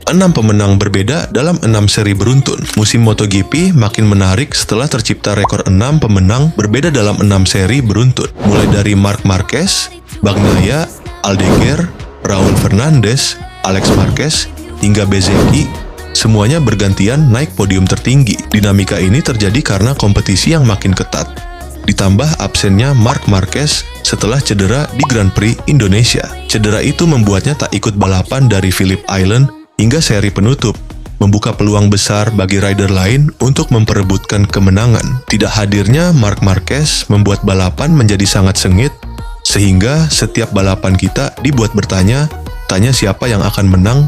6 pemenang berbeda dalam 6 seri beruntun. Musim MotoGP makin menarik setelah tercipta rekor 6 pemenang berbeda dalam 6 seri beruntun. Mulai dari Marc Marquez, Bagnaia, Aldeguer, Raul Fernandez, Alex Marquez, hingga Bezzecchi, semuanya bergantian naik podium tertinggi. Dinamika ini terjadi karena kompetisi yang makin ketat. Ditambah absennya Marc Marquez setelah cedera di Grand Prix Indonesia. Cedera itu membuatnya tak ikut balapan dari Phillip Island hingga seri penutup, membuka peluang besar bagi rider lain untuk memperebutkan kemenangan. Tidak hadirnya Marc Marquez membuat balapan menjadi sangat sengit, sehingga setiap balapan kita dibuat bertanya, siapa yang akan menang